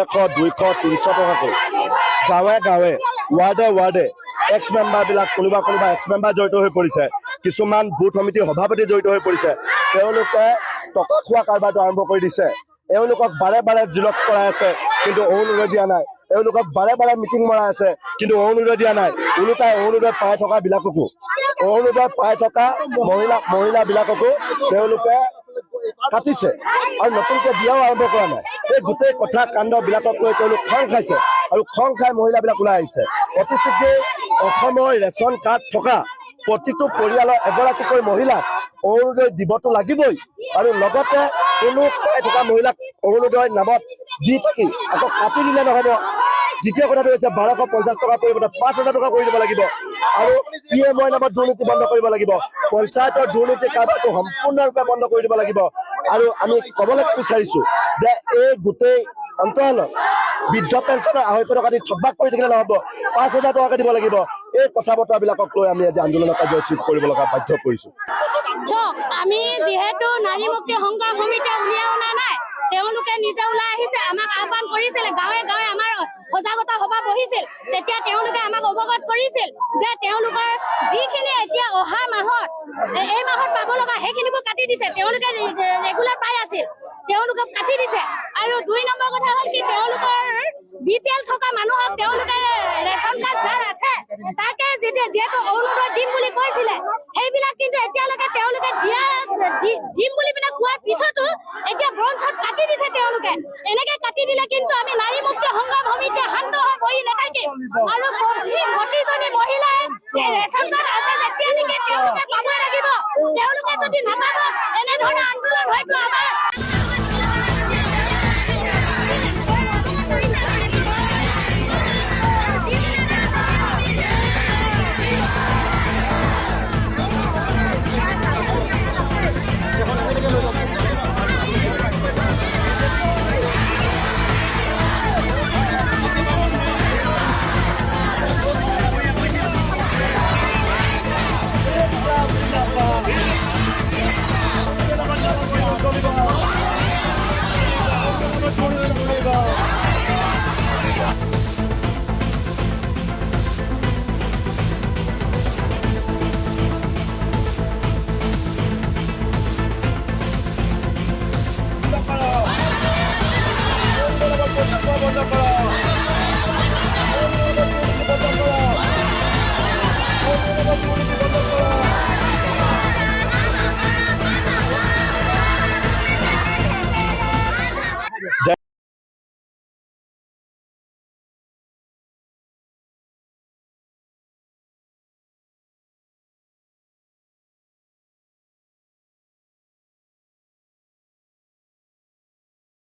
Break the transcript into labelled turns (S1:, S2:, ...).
S1: 100, 200, 300 টকাকৈ গাঁৱে গাঁৱে ৱাৰ্ডে ৱাৰ্ডে এক্স মেম্বাৰবিলাক কোনোবা এক্স মেম্বাৰ জড়িত হৈ পৰিছে, কিছুমান বুথ সমিতিৰ সভাপতি জড়িত হৈ পৰিছে। তেওঁলোকে টকা খোৱা কাৰবাৰটো আৰম্ভ কৰি দিছে। এওঁলোকক বাৰে বাৰে জিলক কৰাই আছে, কিন্তু অৰুণোদয় দিয়া নাই। এওঁলোকক বাৰে বাৰে মিটিং মৰাই আছে, কিন্তু অৰুণোদয় দিয়া নাই। ওলোটাই অৰুণোদয় পাই থকা বিলাককো, অৰুণোদয় পাই থকা মহিলাবিলাককো তেওঁলোকে কাটিছে আৰু নতুনকৈ দিয়াও আৰম্ভ কৰা নাই। এই গোটেই কথা কাণ্ডবিলাকক লৈ তেওঁলোক খং খাইছে আৰু খং খাই মহিলাবিলাক ওলাই আহিছে। অতি শীঘ্ৰেই অসমৰ ৰেচন কাৰ্ড থকা প্ৰতিটো পৰিয়ালৰ এগৰাকীকৈ মহিলাক অৰুণোদয় দিবতো লাগিবই, আৰু লগতে কোনো পাই থকা মহিলাক অৰুণোদয় নামত দি থাকি আকৌ কাটি দিলে নহ'ব। দ্বিতীয় কথাটো হৈছে 1250 টকাৰ পৰিৱৰ্তে 5000 টকা কৰি দিব লাগিব, আৰু PMI নামত দুৰ্নীতি বন্ধ কৰিব লাগিব। পঞ্চায়তৰ দুৰ্নীতি কাৰবাৰটো সম্পূৰ্ণৰূপে বন্ধ কৰি দিব লাগিব। আৰু আমি ক'বলৈ বিচাৰিছো যে এই গোটেই অন্তৰালত বৃদ্ধ পেঞ্চনৰ 250 টকা দি থকবাক কৰি থাকিলে নহ'ব, 5000 টকাকে দিব লাগিব। এই কথা বতৰাবিলাকক লৈ আমি আজি আন্দোলন কাৰ্যসূচী কৰিব লগা বাধ্য কৰিছো।
S2: আমি যিহেতু নাৰী মুক্তি সংগ্ৰাম সমিতিয়ে উলিয়াই অনা নাই, তেওঁলোকে নিজে ওলাই আহিছে, আমাক আহ্বান কৰিছিলে। গাঁৱে গাঁৱে আমাৰ সজাগতা সভা বহিছিল, তেতিয়া তেওঁলোকে আমাক অৱগত কৰিছিল যে তেওঁলোকৰ যিখিনি এতিয়া অহা মাহত এই মাহত পাব লগা সেইখিনিবোৰ কাটি দিছে। তেওঁলোকে ৰেগুলাৰ পাই আছিল, তেওঁলোকক কাটি দিছে। আৰু 2 নম্বৰ কথা হ'ল কি, তেওঁলোকৰ BPL থকা মানুহক তেওঁলোকে ৰেচন কাৰ্ড যাৰ আছে তাকে যিহেতু অৰুণোদয় দিম বুলি কৈছিলে, সেইবিলাক কিন্তু এতিয়ালৈকে তেওঁলোকে দিম বুলি পিনে কোৱাৰ পিছতো এতিয়া ব্ৰঞ্চত কাটি দিছে। তেওঁলোকে এনেকে কাটি দিলে কিন্তু আমি নাৰী মুক্তি সংগ্ৰাম সমিতিয়ে শান্ত হৈ বহি নাথাকিম। আৰু প্ৰতিজনী মহিলাই ৰেচন কাৰ্ড আছে যেতিয়া নেকি তেওঁলোকে পাবই লাগিব। তেওঁলোকে যদি নাপাব এনেধৰণৰ আন্দোলন হয়তো আমাৰ বন্ধ কৰা।